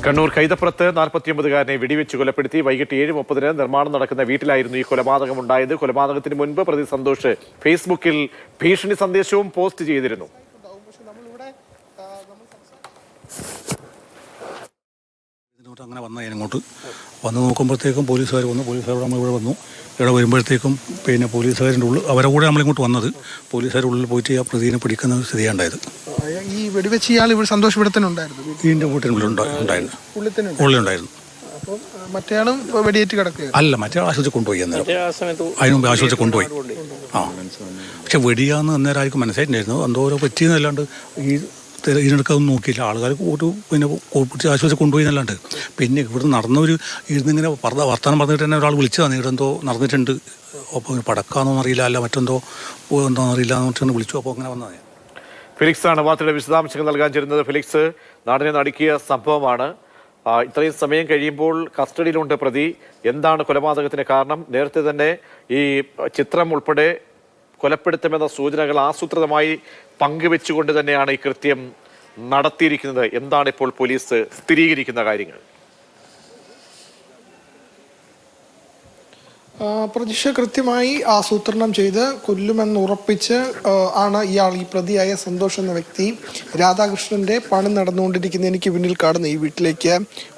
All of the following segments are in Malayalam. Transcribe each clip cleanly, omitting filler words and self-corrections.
കണ്ണൂർ കൈതപ്പുറത്ത് 49-കാരനെ വെടിവെച്ച് കൊലപ്പെടുത്തി വൈകിട്ട് 7:30 നിർമ്മാണം നടക്കുന്ന വീട്ടിലായിരുന്നു ഈ കൊലപാതകം ഉണ്ടായത്. കൊലപാതകത്തിന് മുൻപ് പ്രതി സന്തോഷ് ഫേസ്ബുക്കിൽ ഭീഷണി സന്ദേശവും പോസ്റ്റ് ചെയ്തിരുന്നു. അങ്ങനെ ഇങ്ങോട്ട് വന്ന് നോക്കുമ്പോഴത്തേക്കും പോലീസുകാർ വന്നു. പോലീസുകാരോട് നമ്മളിവിടെ വന്നു. ഇവിടെ വരുമ്പോഴത്തേക്കും പോലീസുകാരുടെ ഉള്ളിൽ അവരെ കൂടെ നമ്മളിങ്ങോട്ട് വന്നത്. പോലീസുകാരുടെ ഉള്ളിൽ പോയിട്ട് ആ പ്രതിനെ പിടിക്കുന്ന സ്ഥിതിയാണ് ഉണ്ടായത്. ഈ വെടിവെച്ച് ഇയാൾ ഇവിടെ സന്തോഷ് ഇവിടെ തന്നെ ഉണ്ടായിരുന്നു, ഇതിൻ്റെ വീട്ടിനുള്ളിലുണ്ടായിരുന്നു, ഉള്ളിലുണ്ടായിരുന്നു. മറ്റേയാളും വെടിയേറ്റ് കിടക്കുക അല്ല, മറ്റേ ആശുപത്രി കൊണ്ടുപോയി. അന്നേരം അതിന് മുമ്പ് ആശുപത്രി കൊണ്ടുപോയി. പക്ഷെ വെടിയാന്ന് അന്നേരം ആർക്കും മനസ്സിലായിട്ടുണ്ടായിരുന്നു. എന്തോരോ പറ്റിയെന്നല്ലാണ്ട് ഇതിനെടുക്കാതൊന്നും നോക്കിയില്ല. ആൾക്കാർ പിടിച്ച് ആശുപത്രി കൊണ്ടുപോയി എന്നല്ലാണ്ട്. പിന്നെ ഇവിടെ നടന്നവർ ഇരുന്നിങ്ങനെ വർത്തമാനം പറഞ്ഞിട്ട് തന്നെ ഒരാൾ വിളിച്ചതാണ്, ഇവിടെ എന്തോ നടന്നിട്ടുണ്ട്, അപ്പോൾ പടക്കാന്നോന്ന് അറിയില്ല, അല്ല മറ്റെന്തോ എന്തോന്ന് അറിയില്ല എന്ന് പറഞ്ഞിട്ട് വിളിച്ചു. അപ്പോൾ അങ്ങനെ വന്നതാണ്. ഫിലിക്സ് ആണ് വാർത്തയുടെ വിശദാംശങ്ങൾ നൽകാൻ ചേരുന്നത്. ഫിലിക്സ്, നാടിനെ നടുക്കിയ സംഭവമാണ്. ഇത്രയും സമയം കഴിയുമ്പോൾ കസ്റ്റഡിയിലുണ്ട് പ്രതി. എന്താണ് കൊലപാതകത്തിന് കാരണം? നേരത്തെ തന്നെ ഈ ചിത്രം ഉൾപ്പെടെ കൊലപ്പെടുത്തുമെന്ന സൂചനകൾ ആസൂത്രിതമായി പങ്കുവെച്ചുകൊണ്ട് തന്നെയാണ് ഈ കൃത്യം നടത്തിയിരിക്കുന്നത്. എന്താണ് ഇപ്പോൾ പോലീസ് സ്ഥിരീകരിക്കുന്ന കാര്യങ്ങൾ? പ്രതിഷ കൃത്യമായി ആസൂത്രണം ചെയ്ത് കൊല്ലുമെന്ന് ഉറപ്പിച്ച് ആണ് ഈ പ്രതിയായ സന്തോഷ് എന്ന വ്യക്തി രാധാകൃഷ്ണന്റെ പണി നടന്നുകൊണ്ടിരിക്കുന്ന എനിക്ക് പിന്നിൽ കാണുന്ന ഈ വീട്ടിലേക്ക്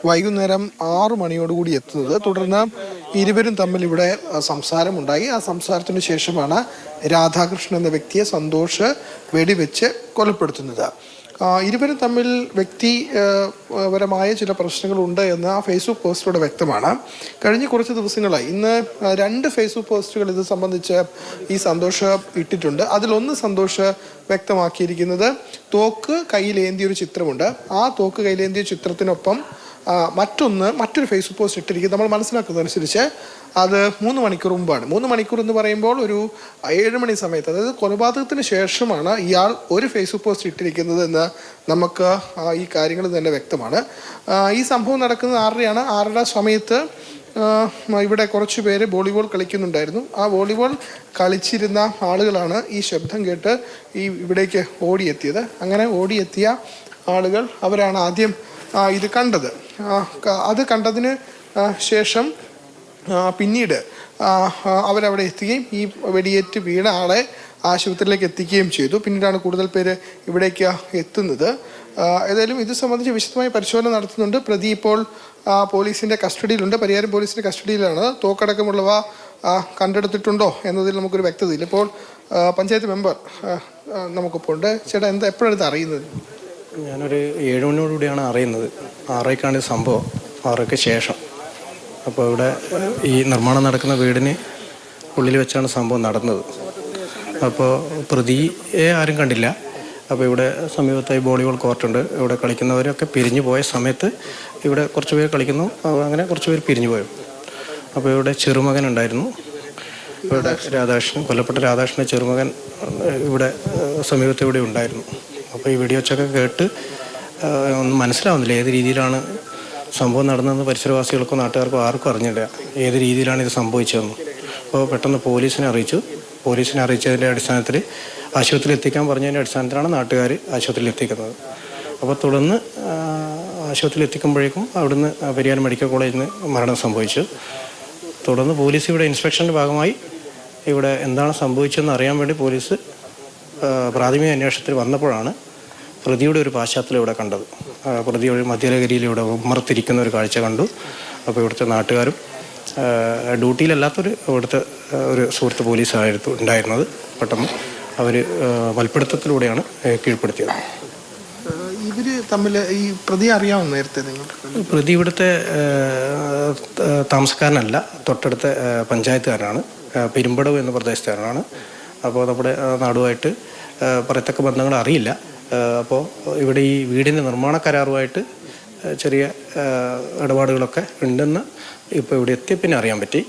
വൈകുന്നേരം 6 മണിയോടുകൂടി എത്തുന്നത്. തുടർന്ന് ഇരുവരും തമ്മിൽ ഇവിടെ സംസാരമുണ്ടായി. ആ സംസാരത്തിന് ശേഷമാണ് രാധാകൃഷ്ണൻ എന്ന വ്യക്തിയെ സന്തോഷ് വെടിവെച്ച് കൊലപ്പെടുത്തുന്നത്. ഇരുവരും തമ്മിൽ വ്യക്തിപരമായ ചില പ്രശ്നങ്ങളുണ്ട് എന്ന് ആ ഫേസ്ബുക്ക് പോസ്റ്റിലൂടെ വ്യക്തമാണ്. കഴിഞ്ഞ കുറച്ച് ദിവസങ്ങളായി ഇന്ന് 2 ഫേസ്ബുക്ക് പോസ്റ്റുകൾ ഇത് സംബന്ധിച്ച് ഈ സന്തോഷ് ഇട്ടിട്ടുണ്ട്. അതിലൊന്ന് സന്തോഷ് വ്യക്തമാക്കിയിരിക്കുന്നത് തോക്ക് കയ്യിലേന്തിയൊരു ചിത്രമുണ്ട്. ആ തോക്ക് കയ്യിലേന്തിയ ചിത്രത്തിനൊപ്പം മറ്റൊരു ഫേസ്ബുക്ക് പോസ്റ്റ് ഇട്ടിരിക്കുന്നത് നമ്മൾ മനസ്സിലാക്കുന്നതനുസരിച്ച് അത് 3 മണിക്കൂർ മുമ്പാണ്. 3 മണിക്കൂർ എന്ന് പറയുമ്പോൾ ഒരു 7 മണി സമയത്ത്, അതായത് കൊലപാതകത്തിന് ശേഷമാണ് ഇയാൾ ഒരു ഫേസ്ബുക്ക് പോസ്റ്റ് ഇട്ടിരിക്കുന്നത് എന്ന് നമുക്ക് ഈ കാര്യങ്ങൾ തന്നെ വ്യക്തമാണ്. ഈ സംഭവം നടക്കുന്നത് 6:30 6:30 സമയത്ത് ഇവിടെ കുറച്ച് പേര് വോളിബോൾ കളിക്കുന്നുണ്ടായിരുന്നു. ആ വോളിബോൾ കളിച്ചിരുന്ന ആളുകളാണ് ഈ ശബ്ദം കേട്ട് ഇവിടേക്ക് ഓടിയെത്തിയത്. അങ്ങനെ ഓടിയെത്തിയ ആളുകൾ അവരാണ് ആദ്യം ഇത് കണ്ടത്. അത് കണ്ടതിന് ശേഷം പിന്നീട് അവരവിടെ എത്തുകയും ഈ വെടിയേറ്റ് വീണ ആളെ ആശുപത്രിയിലേക്ക് എത്തിക്കുകയും ചെയ്തു. പിന്നീടാണ് കൂടുതൽ പേര് ഇവിടേക്ക് എത്തുന്നത്. ഏതായാലും ഇത് സംബന്ധിച്ച് വിശദമായ പരിശോധന നടത്തുന്നുണ്ട്. പ്രതി ഇപ്പോൾ പോലീസിൻ്റെ കസ്റ്റഡിയിലുണ്ട്. പരിയാരം പോലീസിൻ്റെ കസ്റ്റഡിയിലാണ്. തോക്കടക്കമുള്ളവ കണ്ടെടുത്തിട്ടുണ്ടോ എന്നതിൽ നമുക്കൊരു വ്യക്തതയില്ല. ഇപ്പോൾ പഞ്ചായത്ത് മെമ്പർ നമുക്കിപ്പോൾ ഉണ്ട്. ചേട്ടാ, എപ്പോഴാണ് ഇത് അറിയുന്നത്? ഞാനൊരു 7 മണിയോടുകൂടിയാണ് അറിയുന്നത്. 6:00 സംഭവം, 6:00 ശേഷം. അപ്പോൾ ഇവിടെ ഈ നിർമ്മാണം നടക്കുന്ന വീടിന് ഉള്ളിൽ വെച്ചാണ് സംഭവം നടന്നത്. അപ്പോൾ പ്രതിയെ ആരും കണ്ടില്ല. അപ്പോൾ ഇവിടെ സമീപത്തായി വോളിബോൾ കോർട്ടുണ്ട്. ഇവിടെ കളിക്കുന്നവരൊക്കെ പിരിഞ്ഞു പോയ സമയത്ത് ഇവിടെ കുറച്ച് പേര് കളിക്കുന്നു, അങ്ങനെ കുറച്ച് പേര് പിരിഞ്ഞു പോയി. അപ്പോൾ ഇവിടെ ചെറുമകൻ ഉണ്ടായിരുന്നു. ഇവിടെ രാധാകൃഷ്ണൻ, കൊല്ലപ്പെട്ട രാധാകൃഷ്ണൻ്റെ ചെറുമകൻ ഇവിടെ സമീപത്ത് ഇവിടെ ഉണ്ടായിരുന്നു. അപ്പോൾ ഈ വെടിവെച്ചൊക്കെ കേട്ട് ഒന്നും മനസ്സിലാവുന്നില്ല ഏത് രീതിയിലാണ് സംഭവം നടന്നതെന്ന്. പരിസരവാസികൾക്കോ നാട്ടുകാർക്കോ ആർക്കും അറിഞ്ഞില്ല ഏത് രീതിയിലാണ് ഇത് സംഭവിച്ചതെന്ന്. അപ്പോൾ പെട്ടെന്ന് പോലീസിനെ അറിയിച്ചതിൻ്റെ അടിസ്ഥാനത്തിൽ ആശുപത്രിയിൽ എത്തിക്കാൻ പറഞ്ഞതിൻ്റെ അടിസ്ഥാനത്തിലാണ് നാട്ടുകാർ ആശുപത്രിയിൽ എത്തിക്കുന്നത്. അപ്പോൾ തുടർന്ന് ആശുപത്രിയിൽ എത്തിക്കുമ്പോഴേക്കും അവിടുന്ന് പരിയാരം മെഡിക്കൽ കോളേജിൽ നിന്ന് മരണം സംഭവിച്ചു. തുടർന്ന് പോലീസ് ഇവിടെ ഇൻസ്പെക്ഷൻ്റെ ഭാഗമായി ഇവിടെ എന്താണ് സംഭവിച്ചതെന്ന് അറിയാൻ വേണ്ടി പോലീസ് പ്രാഥമിക അന്വേഷണത്തിൽ വന്നപ്പോഴാണ് പ്രതിയുടെ ഒരു പാശ്ചാത്തലം ഇവിടെ കണ്ടത്. പ്രതിയുടെ മധ്യലഹരിയിൽ ഇവിടെ ഉമ്മർത്തിരിക്കുന്ന ഒരു കാഴ്ച കണ്ടു. അപ്പോൾ ഇവിടുത്തെ നാട്ടുകാരും ഡ്യൂട്ടിയിലല്ലാത്തൊരു ഇവിടുത്തെ ഒരു സുഹൃത്ത് പോലീസായിരുന്നു ഉണ്ടായിരുന്നത്. പെട്ടെന്ന് അവർ മൽപ്പിടുത്തത്തിലൂടെയാണ് കീഴ്പ്പെടുത്തിയത്. ഇവർ തമ്മിൽ ഈ പ്രതിയെ അറിയാവുന്ന നേരത്തെ പ്രതി ഇവിടുത്തെ താമസക്കാരനല്ല, തൊട്ടടുത്ത പഞ്ചായത്തുകാരനാണ്, പെരുമ്പടവ് എന്ന പ്രദേശത്തുകാരനാണ്. അപ്പോൾ നമ്മുടെ നാടുമായിട്ട് പറയത്തക്ക ബന്ധങ്ങൾ അറിയില്ല. അപ്പോൾ ഇവിടെ ഈ വീടിൻ്റെ നിർമ്മാണ കരാറുമായിട്ട് ചെറിയ ഇടപാടുകളൊക്കെ ഉണ്ടെന്ന് ഇപ്പോൾ ഇവിടെ എത്തിയ പിന്നെ അറിയാൻ പറ്റി.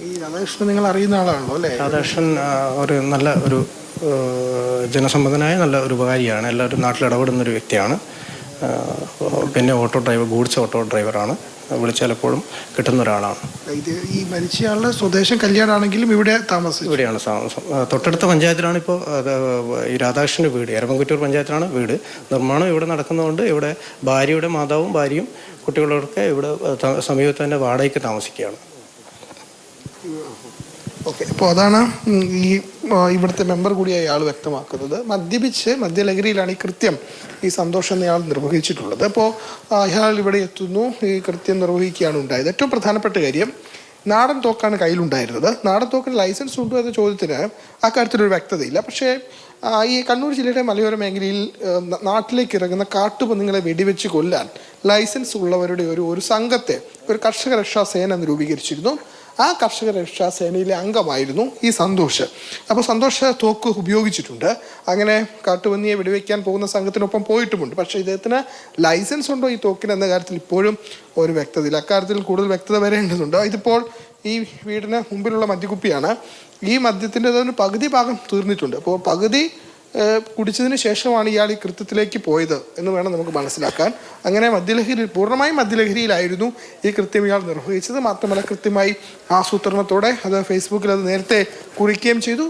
ഈ രാധാകൃഷ്ണൻ നിങ്ങൾ അറിയുന്ന ആളാണല്ലോ അല്ലേ? രാധാകൃഷ്ണൻ നല്ല ഒരു ജനസമ്മതനായ നല്ല ഒരു ഉപകാരിയാണ്. എല്ലാവരും നാട്ടിൽ ഇടപെടുന്നൊരു വ്യക്തിയാണ്. പിന്നെ ഓട്ടോ ഡ്രൈവർ, ഗൂഡ്സ് ഓട്ടോ ഡ്രൈവറാണ്. വിളിച്ചാൽ എപ്പോഴും കിട്ടുന്ന ഒരാളാണ്. ഇത് ഈ മരിച്ചയാളുടെ സ്വദേശം കല്യാണാണെങ്കിലും ഇവിടെ താമസം ഇവിടെയാണ് താമസം. തൊട്ടടുത്ത പഞ്ചായത്തിലാണ് ഇപ്പോൾ ഈ രാധാകൃഷ്ണൻ്റെ വീട്. എരമംകുറ്റൂർ പഞ്ചായത്തിലാണ് വീട്. നിർമ്മാണം ഇവിടെ നടക്കുന്നതുകൊണ്ട് ഇവിടെ ഭാര്യയുടെ മാതാവും ഭാര്യയും കുട്ടികളൊക്കെ ഇവിടെ സമീപത്ത് തന്നെ വാടകയ്ക്ക് താമസിക്കുകയാണ്. ഓക്കെ, അപ്പോൾ അതാണ് ഈ ഇവിടുത്തെ മെമ്പർ കൂടിയായ ആൾ വ്യക്തമാക്കുന്നത്. മദ്യലഹരിയിലാണ് ഈ കൃത്യം ഈ സന്തോഷം എന്നയാൾ നിർവഹിച്ചിട്ടുള്ളത്. അപ്പോൾ അയാൾ ഇവിടെ എത്തുന്നു, ഈ കൃത്യം നിർവഹിക്കുകയാണ് ഉണ്ടായത്. ഏറ്റവും പ്രധാനപ്പെട്ട കാര്യം, നാടൻ തോക്കാണ് കയ്യിലുണ്ടായിരുന്നത്. നാടൻ തോക്കിന് ലൈസൻസ് ഉണ്ടോ എന്ന ചോദ്യത്തിന് ആ കാര്യത്തിലൊരു വ്യക്തതയില്ല. പക്ഷേ ഈ കണ്ണൂർ ജില്ലയുടെ മലയോര മേഖലയിൽ നാട്ടിലേക്ക് ഇറങ്ങുന്ന കാട്ടുപന്നികളെ വെടിവെച്ച് കൊല്ലാൻ ലൈസൻസ് ഉള്ളവരുടെ ഒരു സംഘത്തെ ഒരു കർഷക രക്ഷാ സേന രൂപീകരിച്ചിരുന്നു. ആ കർഷക രക്ഷാ സേനയിലെ അംഗമായിരുന്നു ഈ സന്തോഷ്. അപ്പോൾ സന്തോഷ് തോക്ക് ഉപയോഗിച്ചിട്ടുണ്ട്. അങ്ങനെ കാട്ടുപന്നിയെ വെടിവെക്കാൻ പോകുന്ന സംഘത്തിനൊപ്പം പോയിട്ടുമുണ്ട്. പക്ഷേ ഇദ്ദേഹത്തിന് ലൈസൻസ് ഉണ്ടോ ഈ തോക്കിന് എന്ന കാര്യത്തിൽ ഇപ്പോഴും ഒരു വ്യക്തതയില്ല. അക്കാര്യത്തിൽ കൂടുതൽ വ്യക്തത വരേണ്ടതുണ്ട്. ഇതിപ്പോൾ ഈ വീടിന് മുമ്പിലുള്ള മദ്യക്കുപ്പിയാണ്. ഈ മദ്യത്തിൻ്റെ പകുതി ഭാഗം തീർന്നിട്ടുണ്ട്. അപ്പോൾ പകുതി കുടിച്ചതിന് ശേഷമാണ് ഇയാൾ ഈ കൃത്യത്തിലേക്ക് പോയത് എന്ന് വേണം നമുക്ക് മനസ്സിലാക്കാൻ. അങ്ങനെ പൂർണ്ണമായും മദ്യലഹരിയിലായിരുന്നു ഈ കൃത്യം ഇയാൾ നിർവഹിച്ചത്. മാത്രമല്ല കൃത്യമായി ആസൂത്രണത്തോടെ അത് ഫേസ്ബുക്കിൽ അത് നേരത്തെ കുറിക്കുകയും ചെയ്തു.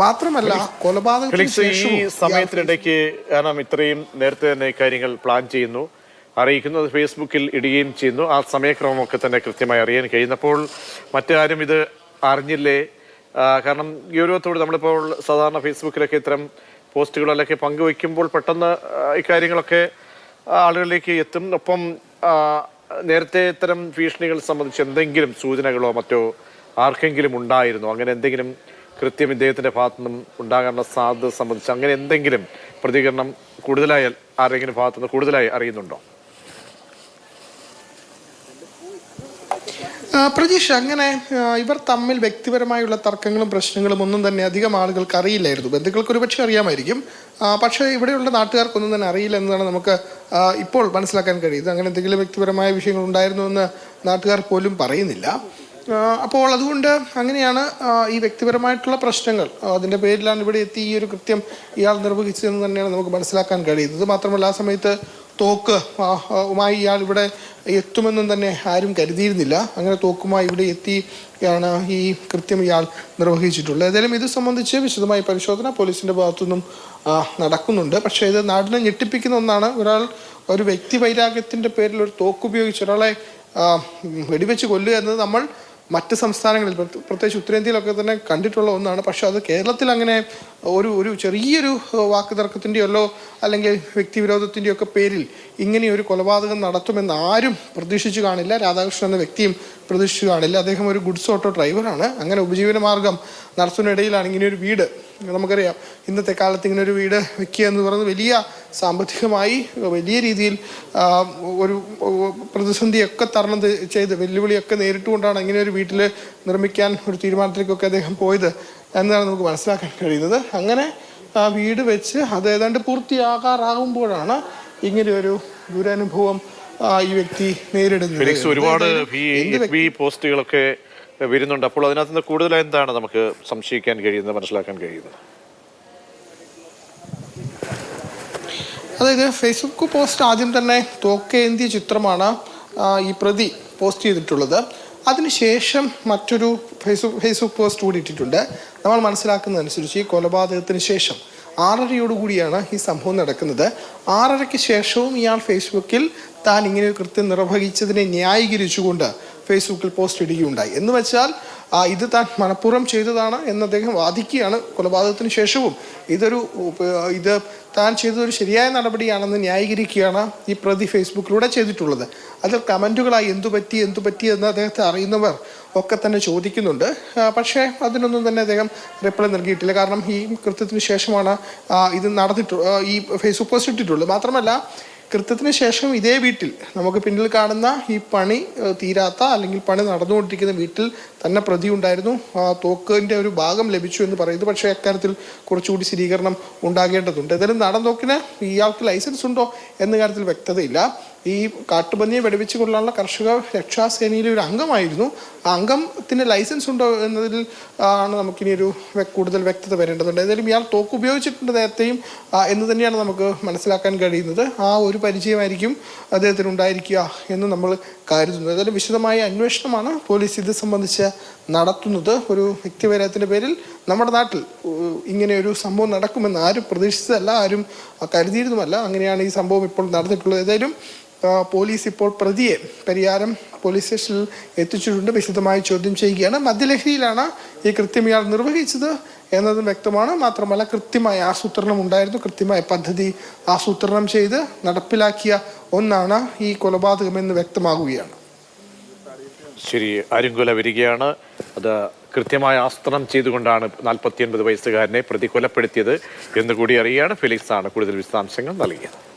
മാത്രമല്ല കൊലപാതകത്തിന് ഈ സമയത്തിനിടയ്ക്ക് കാരണം ഇത്രയും നേരത്തെ തന്നെ കാര്യങ്ങൾ പ്ലാൻ ചെയ്യുന്നു, അറിയിക്കുന്നത് ഫേസ്ബുക്കിൽ ഇടുകയും ചെയ്യുന്നു. ആ സമയക്രമമൊക്കെ തന്നെ കൃത്യമായി അറിയാൻ കഴിയുന്നപ്പോൾ മറ്റാരും ഇത് അറിഞ്ഞില്ലേ? കാരണം ഗൗരവത്തോട് നമ്മളിപ്പോൾ സാധാരണ ഫേസ്ബുക്കിലൊക്കെ ഇത്തരം പോസ്റ്റുകളൊക്കെ പങ്കുവയ്ക്കുമ്പോൾ പെട്ടെന്ന് ഇക്കാര്യങ്ങളൊക്കെ ആളുകളിലേക്ക് എത്തും. ഒപ്പം നേരത്തെ ഇത്തരം ഭീഷണികൾ സംബന്ധിച്ച് എന്തെങ്കിലും സൂചനകളോ മറ്റോ ആർക്കെങ്കിലും ഉണ്ടായിരുന്നോ? അങ്ങനെ എന്തെങ്കിലും കൃത്യം ഇദ്ദേഹത്തിൻ്റെ ഭാഗത്തു നിന്നും ഉണ്ടാകാനുള്ള സാധ്യത സംബന്ധിച്ച് അങ്ങനെ എന്തെങ്കിലും പ്രതികരണം കൂടുതലായി ആരെങ്കിലും ഭാഗത്തു നിന്ന് കൂടുതലായി അറിയുന്നുണ്ടോ? പ്രജീഷ്, അങ്ങനെ ഇവർ തമ്മിൽ വ്യക്തിപരമായുള്ള തർക്കങ്ങളും പ്രശ്നങ്ങളും ഒന്നും തന്നെ അധികം ആളുകൾക്ക് അറിയില്ലായിരുന്നു. ബന്ധുക്കൾക്ക് ഒരുപക്ഷെ അറിയാമായിരിക്കും, പക്ഷേ ഇവിടെയുള്ള നാട്ടുകാർക്കൊന്നും തന്നെ അറിയില്ല എന്നതാണ് നമുക്ക് ഇപ്പോൾ മനസ്സിലാക്കാൻ കഴിയുന്നത്. അങ്ങനെ എന്തെങ്കിലും വ്യക്തിപരമായ വിഷയങ്ങൾ ഉണ്ടായിരുന്നു എന്ന് നാട്ടുകാർ പോലും പറയുന്നില്ല. അപ്പോൾ അതുകൊണ്ട് അങ്ങനെയാണ് ഈ വ്യക്തിപരമായിട്ടുള്ള പ്രശ്നങ്ങൾ, അതിൻ്റെ പേരിലാണ് ഇവിടെ എത്തി ഈ ഒരു കൃത്യം ഇയാൾ നിർവഹിച്ചതെന്ന് തന്നെയാണ് നമുക്ക് മനസ്സിലാക്കാൻ കഴിയുന്നത്. മാത്രമല്ല ആ സമയത്ത് തോക്കുമായി ഇയാൾ ഇവിടെ എത്തുമെന്നും തന്നെ ആരും കരുതിയിരുന്നില്ല. അങ്ങനെ തോക്കുമായി ഇവിടെ എത്തിയാണ് ഈ കൃത്യം ഇയാൾ നിർവഹിച്ചിട്ടുള്ളത്. ഏതായാലും ഇത് സംബന്ധിച്ച് വിശദമായ പരിശോധന പോലീസിൻ്റെ ഭാഗത്തുനിന്നും നടക്കുന്നുണ്ട്. പക്ഷേ ഇത് നാടിനെ ഞെട്ടിപ്പിക്കുന്ന ഒന്നാണ്. ഒരു വ്യക്തി വൈരാഗ്യത്തിൻ്റെ പേരിൽ ഒരു തോക്ക് ഉപയോഗിച്ച് ഒരാളെ വെടിവെച്ച് കൊല്ലുക എന്നത് നമ്മൾ മറ്റ് സംസ്ഥാനങ്ങളിൽ പ്രത്യേകിച്ച് ഉത്തരേന്ത്യയിലൊക്കെ തന്നെ കണ്ടിട്ടുള്ള ഒന്നാണ്. പക്ഷെ അത് കേരളത്തിൽ അങ്ങനെ ഒരു ചെറിയൊരു വാക്ക് തർക്കത്തിൻ്റെയോ അല്ലെങ്കിൽ വ്യക്തിവിരോധത്തിൻ്റെയോ ഒക്കെ പേരിൽ ഇങ്ങനെയൊരു കൊലപാതകം നടത്തുമെന്ന് ആരും പ്രതീക്ഷിച്ചു കാണില്ല. രാധാകൃഷ്ണൻ എന്ന വ്യക്തിയും പ്രതീക്ഷിച്ചു കാണില്ല. അദ്ദേഹം ഒരു ഗുഡ്സ് ഓട്ടോ ഡ്രൈവറാണ്. അങ്ങനെ ഉപജീവന മാർഗം നടത്തുന്നതിനിടയിലാണ് ഇങ്ങനെയൊരു വീട്, നമുക്കറിയാം ഇന്നത്തെ കാലത്ത് ഇങ്ങനെ ഒരു വീട് വെക്കുക എന്ന് പറയുന്നത് വലിയ സാമ്പത്തികമായി വലിയ രീതിയിൽ ഒരു പ്രതിസന്ധിയൊക്കെ തരണം ചെയ്ത് വെല്ലുവിളിയൊക്കെ നേരിട്ടുകൊണ്ടാണ് ഇങ്ങനെ ഒരു വീട്ടിൽ നിർമ്മിക്കാൻ ഒരു തീരുമാനത്തിലേക്കൊക്കെ അദ്ദേഹം പോയത് എന്നാണ് നമുക്ക് മനസ്സിലാക്കാൻ കഴിയുന്നത്. അങ്ങനെ ആ വീട് വെച്ച് അത് ഏതാണ്ട് പൂർത്തിയാകാറാകുമ്പോഴാണ് ഇങ്ങനെ ഒരു ദുരനുഭവം ഈ വ്യക്തി നേരിടുന്നത്. ഒരുപാട് പോസ്റ്റുകളൊക്കെ വരുന്നുണ്ട്. അപ്പോൾ അതിനകത്ത് നിന്ന് കൂടുതലായി എന്താണ് നമുക്ക് സംശയിക്കാൻ കഴിയുന്നത്, മനസ്സിലാക്കാൻ കഴിയുന്നത്? അതായത് ഫേസ്ബുക്ക് പോസ്റ്റ് ആദ്യം തന്നെ തോക്കേന്തിയ ചിത്രമാണ് ഈ പ്രതി പോസ്റ്റ് ചെയ്തിട്ടുള്ളത്. അതിനുശേഷം മറ്റൊരു ഫേസ്ബുക്ക് പോസ്റ്റ് കൂടി ഇട്ടിട്ടുണ്ട്. നമ്മൾ മനസ്സിലാക്കുന്നതനുസരിച്ച് ഈ കൊലപാതകത്തിന് ശേഷം 6:30യോടുകൂടിയാണ് ഈ സംഭവം നടക്കുന്നത്. 6:30-ക്ക് ശേഷവും ഇയാൾ ഫേസ്ബുക്കിൽ താൻ ഇങ്ങനെ ഒരു കൃത്യം നിർവഹിച്ചതിനെ ന്യായീകരിച്ചുകൊണ്ട് ഫേസ്ബുക്കിൽ പോസ്റ്റ് ഇടുകയുണ്ടായി. എന്ന് വെച്ചാൽ ഇത് താൻ മനഃപൂർവ്വം ചെയ്തതാണ് എന്ന് അദ്ദേഹം വാദിക്കുകയാണ്. കൊലപാതകത്തിന് ശേഷവും ഇത് താൻ ചെയ്തൊരു ശരിയായ നടപടിയാണെന്ന് ന്യായീകരിക്കുകയാണ് ഈ പ്രതി ഫേസ്ബുക്കിലൂടെ ചെയ്തിട്ടുള്ളത്. അതിൽ കമൻറ്റുകളായി എന്തുപറ്റി എന്ന് അദ്ദേഹത്തെ അറിയുന്നവർ ഒക്കെ തന്നെ ചോദിക്കുന്നുണ്ട്. പക്ഷേ അതിനൊന്നും തന്നെ അദ്ദേഹം റിപ്ലൈ നൽകിയിട്ടില്ല. കാരണം ഈ കൃത്യത്തിന് ശേഷമാണ് ഇത് ഈ ഫേസ്ബുക്ക് പോസ്റ്റ് ഇട്ടിട്ടുള്ളത്. മാത്രമല്ല കൃത്യത്തിന് ശേഷം ഇതേ വീട്ടിൽ നമുക്ക് പിന്നിൽ കാണുന്ന ഈ പണി തീരാത്ത അല്ലെങ്കിൽ പണി നടന്നുകൊണ്ടിരിക്കുന്ന വീട്ടിൽ തന്നെ പ്രതി ഉണ്ടായിരുന്നു. തോക്കിൻ്റെ ഒരു ഭാഗം ലഭിച്ചു എന്ന് പറയുന്നു. പക്ഷേ അക്കാര്യത്തിൽ കുറച്ചുകൂടി സ്ഥിരീകരണം ഉണ്ടാകേണ്ടതുണ്ട്. ഏതായാലും നാടൻ തോക്കിന് ഇയാൾക്ക് ലൈസൻസ് ഉണ്ടോ എന്ന കാര്യത്തിൽ വ്യക്തതയില്ല. ഈ കാട്ടുപന്നിയെ വെടിവെച്ച് കൊള്ളാനുള്ള കർഷക രക്ഷാസേനയിലെ ഒരു അംഗമായിരുന്നു. ആ അംഗത്തിന് ലൈസൻസ് ഉണ്ടോ എന്നതിൽ ആണ് നമുക്കിനി ഒരു കൂടുതൽ വ്യക്തത വരേണ്ടതുണ്ട്. ഏതായാലും ഇയാൾ തോക്ക് ഉപയോഗിച്ചിട്ടുണ്ട് നേരത്തെയും എന്ന് തന്നെയാണ് നമുക്ക് മനസ്സിലാക്കാൻ കഴിയുന്നത്. ആ ഒരു പരിചയമായിരിക്കും അദ്ദേഹത്തിന് ഉണ്ടായിരിക്കുക എന്ന് നമ്മൾ കരുതുന്നത്. ഏതായാലും വിശദമായ അന്വേഷണമാണ് പോലീസ് ഇത് സംബന്ധിച്ച് നടത്തുന്നത്. ഒരു വ്യക്തിപരത്തിൻ്റെ പേരിൽ നമ്മുടെ നാട്ടിൽ ഇങ്ങനെ ഒരു സംഭവം നടക്കുമെന്ന് ആരും പ്രതീക്ഷിച്ചതല്ല, ആരും കരുതിയിരുന്നുമല്ല. അങ്ങനെയാണ് ഈ സംഭവം ഇപ്പോൾ നടന്നിട്ടുള്ളത്. ഏതായാലും പോലീസ് ഇപ്പോൾ പ്രതിയെ പരിയാരം പോലീസ് സ്റ്റേഷനിൽ എത്തിച്ചിട്ടുണ്ട്. വിശദമായി ചോദ്യം ചെയ്യുകയാണ്. മദ്യലഹരിയിലാണ് ഈ കൃത്യം ഇയാൾ നിർവഹിച്ചത് എന്നതും വ്യക്തമാണ്. മാത്രമല്ല കൃത്യമായ ആസൂത്രണം ഉണ്ടായിരുന്നു, കൃത്യമായ പദ്ധതി ആസൂത്രണം ചെയ്ത് നടപ്പിലാക്കിയ ഒന്നാണ് ഈ കൊലപാതകമെന്ന് വ്യക്തമാകുകയാണ്. ശരി, അരുങ്കൊല വരികയാണ്. അത് കൃത്യമായ ആസൂത്രണം ചെയ്തുകൊണ്ടാണ് 49 വയസ്സുകാരനെ പ്രതി കൊലപ്പെടുത്തിയത് എന്നുകൂടി അറിയുകയാണ്. ഫെലിക്സ് ആണ് കൂടുതൽ വിശദാംശങ്ങൾ നൽകിയത്.